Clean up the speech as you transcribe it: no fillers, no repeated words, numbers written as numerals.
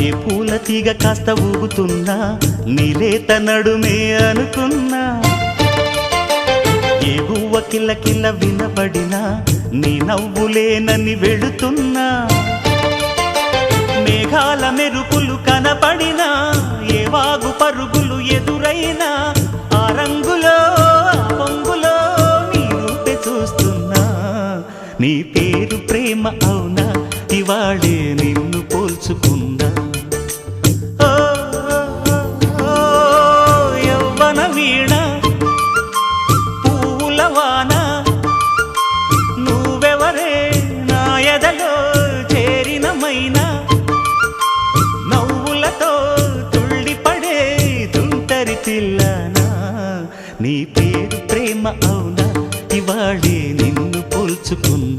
ఏ పూల తీగ కాస్త ఊగుతున్నా నీలేత నడుమే అనుకున్నా ఏ గువ్వ కిల్ల కిల్ల వినబడినా నీ నవ్వులేనని వెళుతున్నా మేఘాల మెరుపులు కనపడినా ఏ వాగు పరుగులు ఎదురైనా ఆ రంగులో ఆ పొంగులో నీ రూపే చూస్తున్నా నీ పేరు ప్రేమ అవునా ఇవాళే నిన్ను పోల్చుకున్నా యవ్వన వీణ పూల వాన నువ్వెవరే నా ఎదలో చేరిన మైనా నవ్వులతో తుళ్ళిపడే తుంటరి పిల్లనా నీ పేరు ప్రేమ అవునా ఇవాళే నిన్ను పోల్చుకున్నా